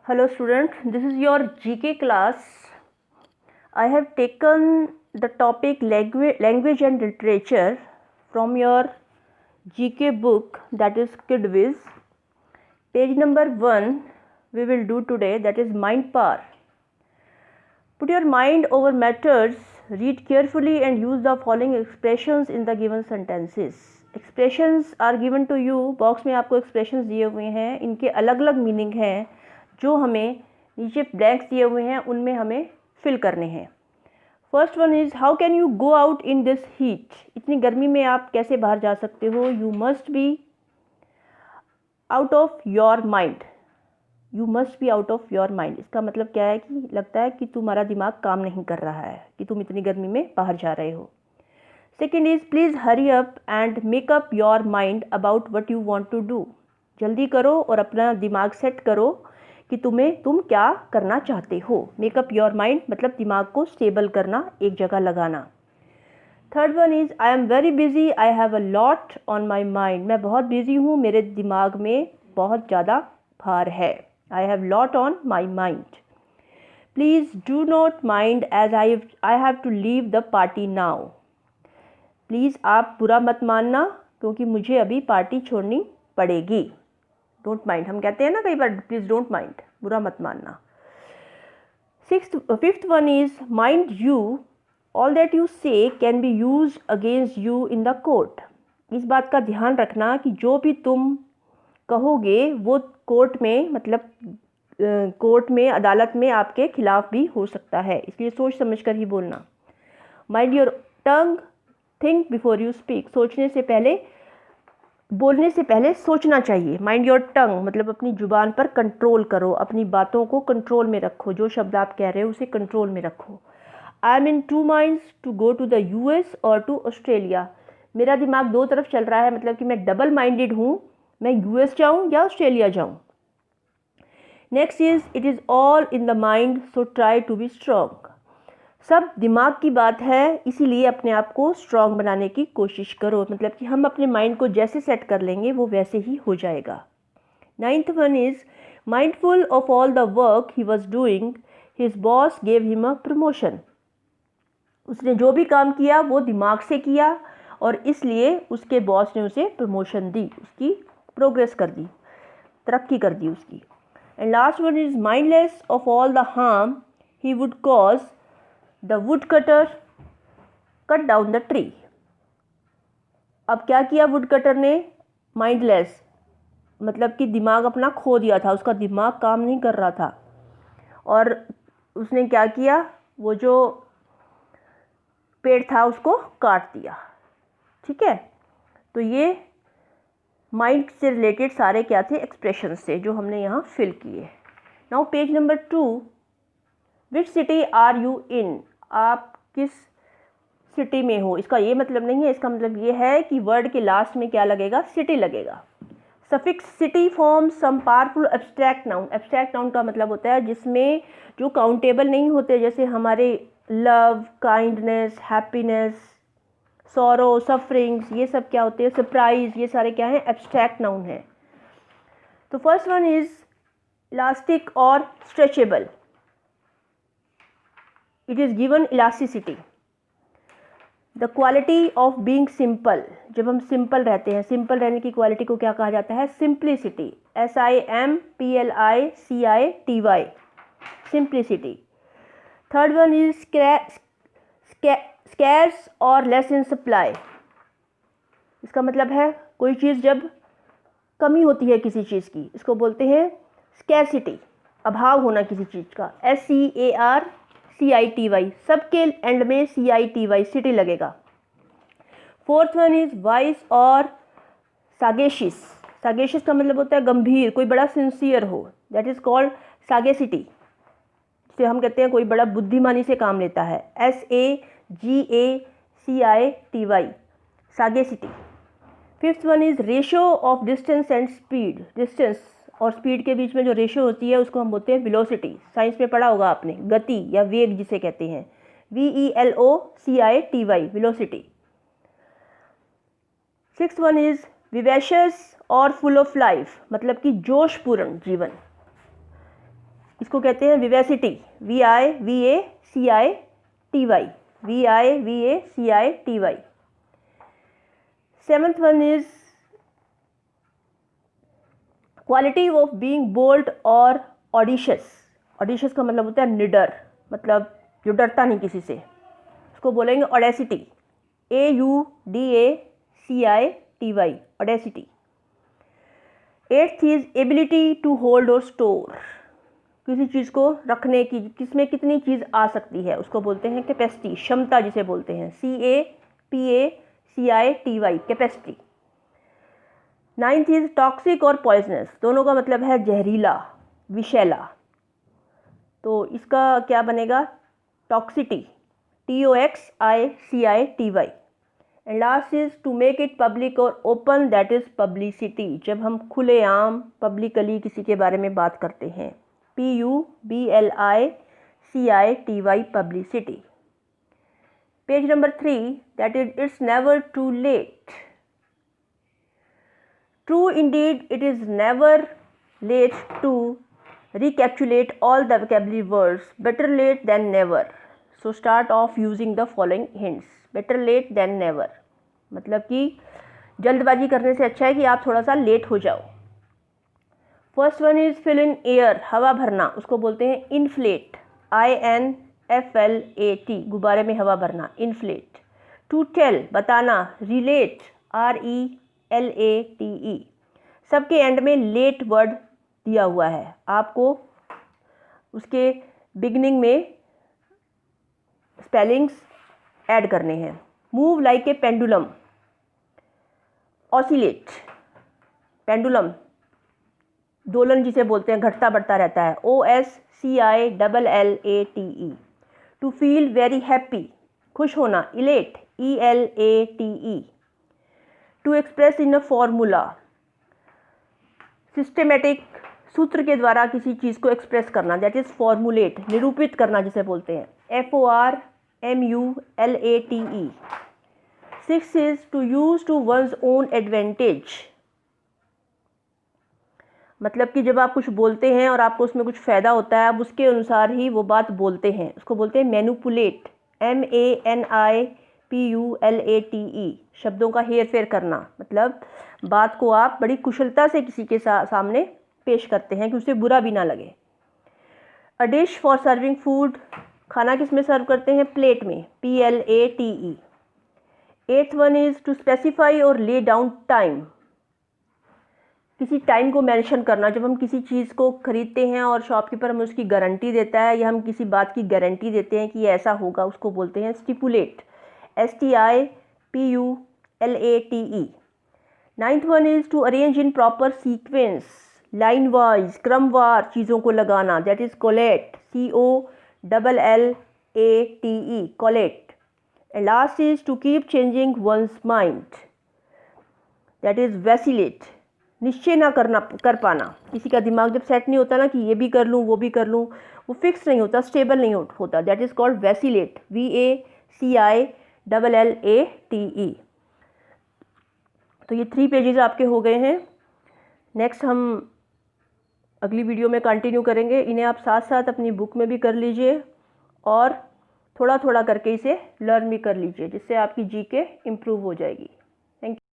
Hello student, this is your GK class. I have taken the topic language and literature from your GK book, that is KidViz. Page number 1 we will do today, that is mind power. Put your mind over matters, read carefully and use the following expressions in the given sentences. Expressions are given to you. Box में आपको expressions दिए हुए हैं, इनके अलग अलग meaning हैं जो हमें नीचे ब्लैंक्स दिए हुए हैं उनमें हमें फिल करने हैं. First one is how can you go out in this heat. इतनी गर्मी में आप कैसे बाहर जा सकते हो. You must be out of your mind. You must be out of your mind. इसका मतलब क्या है कि लगता है कि तुम्हारा दिमाग काम नहीं कर रहा है कि तुम इतनी गर्मी में बाहर जा रहे हो. Second is please hurry up and make up your mind about what you want to do. जल्दी करो और अपना दिमाग सेट करो कि तुम क्या करना चाहते हो. मेकअप योर माइंड मतलब दिमाग को स्टेबल करना, एक जगह लगाना. Third one is I am very busy, I have a lot on my mind. मैं बहुत बिजी हूँ, मेरे दिमाग में बहुत ज़्यादा भार है. I have lot on my mind. Please do not mind as I have to leave the party now. Please आप बुरा मत मानना क्योंकि मुझे अभी पार्टी छोड़नी पड़ेगी. डोंट माइंड हम कहते हैं ना कई बार, प्लीज़ डोंट माइंड, बुरा मत मानना. Fifth one is mind you all that you say can be use against you in the court. इस बात का ध्यान रखना कि जो भी तुम कहोगे वो कोर्ट में मतलब कोर्ट में, अदालत में आपके खिलाफ भी हो सकता है, इसलिए सोच समझ कर ही बोलना. Mind your tongue, think before you speak. सोचने से पहले, बोलने से पहले सोचना चाहिए. माइंड योर टंग मतलब अपनी जुबान पर कंट्रोल करो, अपनी बातों को कंट्रोल में रखो, जो शब्द आप कह रहे हो उसे कंट्रोल में रखो. I am in two minds to go to the US और टू ऑस्ट्रेलिया. मेरा दिमाग दो तरफ चल रहा है, मतलब कि मैं डबल माइंडेड हूँ, मैं यूएस जाऊँ या ऑस्ट्रेलिया जाऊँ. Next is it is all in the mind so try to be strong. सब दिमाग की बात है, इसीलिए अपने आप को स्ट्रॉन्ग बनाने की कोशिश करो. मतलब कि हम अपने माइंड को जैसे सेट कर लेंगे वो वैसे ही हो जाएगा. Ninth one is mindful of all the work he was doing his boss gave him a promotion. उसने जो भी काम किया वो दिमाग से किया और इसलिए उसके बॉस ने उसे प्रमोशन दी, उसकी प्रोग्रेस कर दी, तरक्की कर दी उसकी. And last one is mindless of all the harm he would cause the wood cutter cut down the tree. अब क्या किया वुड कटर ने. माइंडलेस मतलब कि दिमाग अपना खो दिया था, उसका दिमाग काम नहीं कर रहा था और उसने क्या किया, वो जो पेड़ था उसको काट दिया. ठीक है, तो ये माइंड से रिलेटेड सारे क्या थे, एक्सप्रेशन से, जो हमने यहाँ फिल किए. Now page number 2, which city are you in. आप किस सिटी में हो. इसका ये मतलब नहीं है, इसका मतलब ये है कि वर्ड के लास्ट में क्या लगेगा, सिटी लगेगा. Suffix city form some powerful abstract noun. Abstract noun का मतलब होता है जिसमें जो काउंटेबल नहीं होते, जैसे हमारे love, kindness, happiness, sorrow, sufferings, ये सब क्या होते हैं, सरप्राइज, ये सारे क्या हैं, एब्स्ट्रैक्ट नाउन है. तो फर्स्ट वन इज इलास्टिक और stretchable. It is given elasticity. The quality of being simple. जब हम सिंपल रहते हैं, सिंपल रहने की क्वालिटी को क्या कहा जाता है, simplicity. SIMPLICITY, simplicity. Third one is scarce और लेस इन सप्लाई. इसका मतलब है कोई चीज़ जब कमी होती है किसी चीज़ की, इसको बोलते हैं स्कैरसिटी, अभाव होना किसी चीज़ का. SCARCITY, सबके एंड में CITY, सिटी लगेगा. फोर्थ वन इज वाइस और सागेशियस. सागेशियस का मतलब होता है गंभीर, कोई बड़ा सिंसियर हो, दैट इज कॉल्ड सागेसिटी. जिसे हम कहते हैं कोई बड़ा बुद्धिमानी से काम लेता है. SAGACITY, sagacity. Fifth one is ratio of distance and speed. Distance और स्पीड के बीच में जो रेशियो होती है उसको हम बोलते हैं वेलोसिटी. साइंस में पढ़ा होगा आपने, गति या वेग जिसे कहते हैं, VELOCITY, velocity. Sixth one is vivacious और फुल ऑफ लाइफ, मतलब कि जोशपूर्ण जीवन. इसको कहते हैं vivacity, VIVACITY, VIVACITY। Seventh one is quality of being bold और ऑडिशियस। ऑडिशियस का मतलब होता है निडर, मतलब जो डरता नहीं किसी से, उसको बोलेंगे audacity, AUDACITY, audacity. Eighth is ability to hold और स्टोर, किसी चीज़ को रखने की, किसमें कितनी चीज़ आ सकती है उसको बोलते हैं कैपेसिटी, क्षमता जिसे बोलते हैं, CAPACITY, capacity. Ninth is toxic और पॉइजनस, दोनों का मतलब है जहरीला, विषैला, तो इसका क्या बनेगा, toxicity, TOXICITY। And last is to make it public और ओपन, दैट इज पब्लिसिटी, जब हम खुलेआम पब्लिकली किसी के बारे में बात करते हैं, PUBLICITY, publicity. Page number 3, that is it's never too late. True indeed, it is never late to recapitulate all the vocabulary words. Better late than never. So start off using the following hints. Better late than never. मतलब कि जल्दबाजी करने से अच्छा है कि आप थोड़ा सा लेट हो जाओ। First one is fill in air, हवा भरना, उसको बोलते हैं इन्फ्लेट, INFLAT, गुब्बारे में हवा भरना, इन्फ्लेट। टू टेल, बताना, रिलेट, RELATE, सबके एंड में लेट वर्ड दिया हुआ है, आपको उसके बिगनिंग में स्पेलिंग्स ऐड करने हैं। Move like a pendulum, oscillate, pendulum दोलन जिसे बोलते हैं, घटता बढ़ता रहता है, OSCILLATE। To feel very happy, खुश होना, elate, ELATE। To express in a formula, systematic, सूत्र के द्वारा किसी चीज़ को एक्सप्रेस करना, दैट इज़ फॉर्मुलेट, निरूपित करना जिसे बोलते हैं, FORMULATE। Six is to use to one's own advantage, मतलब कि जब आप कुछ बोलते हैं और आपको उसमें कुछ फ़ायदा होता है, आप उसके अनुसार ही वो बात बोलते हैं, उसको बोलते हैं मैनिपुलेट, MANIPULATE, शब्दों का हेर फेर करना, मतलब बात को आप बड़ी कुशलता से किसी के सामने पेश करते हैं कि उसे बुरा भी ना लगे। A dish for serving food, खाना किस में सर्व करते हैं, प्लेट में, PLATE। Eighth one is to specify और ले डाउन टाइम, किसी टाइम को मेंशन करना, जब हम किसी चीज़ को खरीदते हैं और शॉपकीपर हमें उसकी गारंटी देता है या हम किसी बात की गारंटी देते हैं कि ये ऐसा होगा, उसको बोलते हैं stipulate, STIPULATE। Ninth one is to arrange in proper sequence, line wise, क्रमवार चीज़ों को लगाना, that is collate, COLLATE, collate. And last is to keep changing one's mind, that is vacillate, निश्चय ना कर पाना, किसी का दिमाग जब सेट नहीं होता ना कि ये भी कर लूँ वो भी कर लूँ, वो फिक्स नहीं होता, स्टेबल नहीं होता, that is called vacillate, VACILLATE। तो ये 3 पेजेस आपके हो गए हैं। नेक्स्ट हम अगली वीडियो में कंटिन्यू करेंगे, इन्हें आप साथ साथ अपनी बुक में भी कर लीजिए और थोड़ा थोड़ा करके इसे लर्न भी कर लीजिए, जिससे आपकी GK इम्प्रूव हो जाएगी। Thank you.